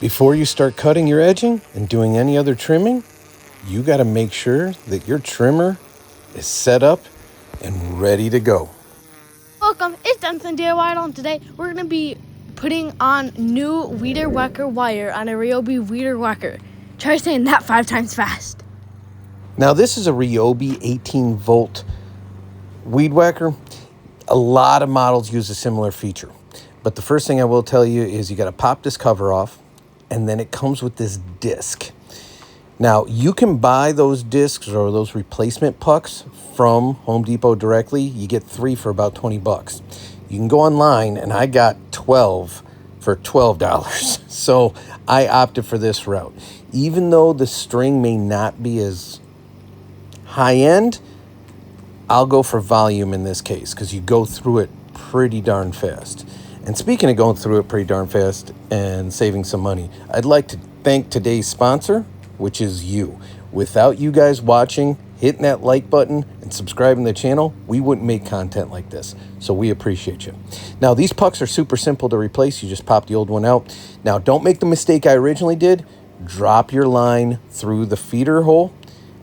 Before you start cutting your edging and doing any other trimming, you got to make sure that your trimmer is set up and ready to go. Welcome, it's Denson DIY, and today we're going to be putting on new weeder whacker wire on a Ryobi weeder whacker. Try saying that 5 times fast. Now this is a Ryobi 18V weed whacker. A lot of models use a similar feature. But the first thing I will tell you is you got to pop this cover off, and then it comes with this disc. Now, you can buy those discs or those replacement pucks from Home Depot directly. You get 3 for about 20 bucks. You can go online, and I got 12 for $12. So I opted for this route. Even though the string may not be as high-end, I'll go for volume in this case because you go through it pretty darn fast. And speaking of going through it pretty darn fast and saving some money, I'd like to thank today's sponsor, which is you. Without you guys watching, hitting that like button, and subscribing to the channel, we wouldn't make content like this. So we appreciate you. Now, these pucks are super simple to replace. You just pop the old one out. Now, don't make the mistake I originally did. Drop your line through the feeder hole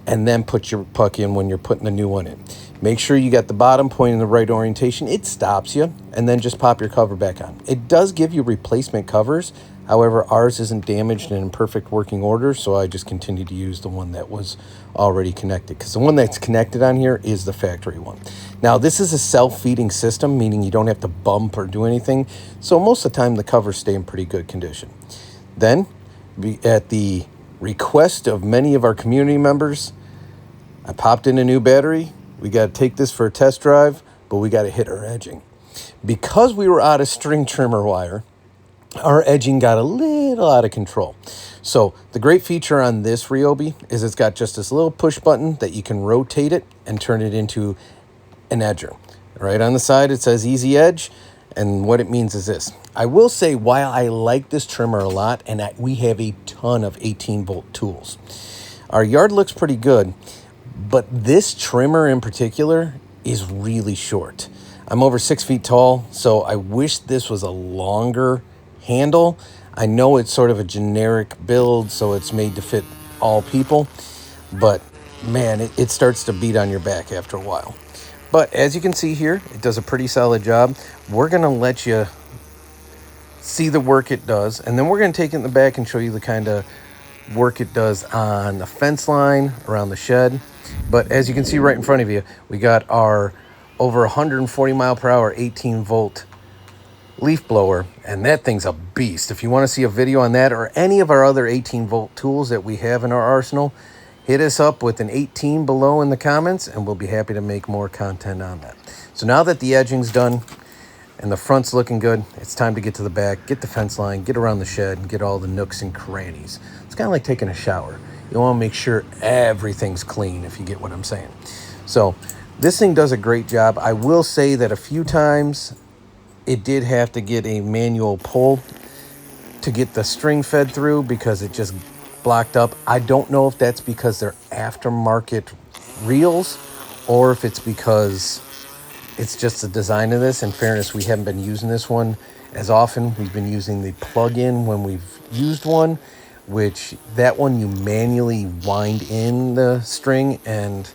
and then put your puck in when you're putting the new one in. Make sure you got the bottom point in the right orientation. It stops you, and then just pop your cover back on. It does give you replacement covers. However, ours isn't damaged and in perfect working order, so I just continue to use the one that was already connected, because the one that's connected on here is the factory one. Now, this is a self-feeding system, meaning you don't have to bump or do anything, so most of the time the covers stay in pretty good condition. Then, at the request of many of our community members, I popped in a new battery. We got to take this for a test drive, but we got to hit our edging. Because we were out of string trimmer wire, our edging got a little out of control. So the great feature on this Ryobi is it's got just this little push button that you can rotate it and turn it into an edger. Right on the side it says easy edge, and what it means is this. I will say, while I like this trimmer a lot, and we have a ton of 18V tools, our yard looks pretty good, but this trimmer in particular is really short. I'm over 6 feet tall, so I wish this was a longer handle. I know it's sort of a generic build, so it's made to fit all people, but man, it starts to beat on your back after a while. But as you can see here, it does a pretty solid job. We're gonna let you see the work it does, and then we're gonna take it in the back and show you the kind of work it does on the fence line around the shed. But as you can see right in front of you, we got our over 140 mile per hour 18V leaf blower, and that thing's a beast. If you want to see a video on that or any of our other 18V tools that we have in our arsenal, hit us up with an 18 below in the comments, and we'll be happy to make more content on that. So now that the edging's done and the front's looking good, it's time to get to the back, get the fence line, get around the shed, and get all the nooks and crannies. It's kind of like taking a shower. You want to make sure everything's clean, if you get what I'm saying. So this thing does a great job. I will say that a few times it did have to get a manual pull to get the string fed through because it just blocked up. I don't know if that's because they're aftermarket reels or if it's because it's just the design of this. In fairness, we haven't been using this one as often. We've been using the plug-in when we've used one, which that one you manually wind in the string, and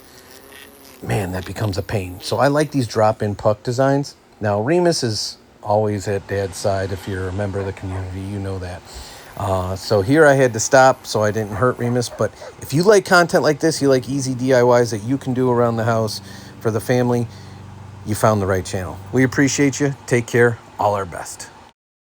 man, that becomes a pain. So I like these drop-in puck designs. Now, Remus is always at Dad's side. If you're a member of the community, you know that. So here I had to stop so I didn't hurt Remus. But if you like content like this, you like easy DIYs that you can do around the house for the family, you found the right channel. We appreciate you. Take care. All our best.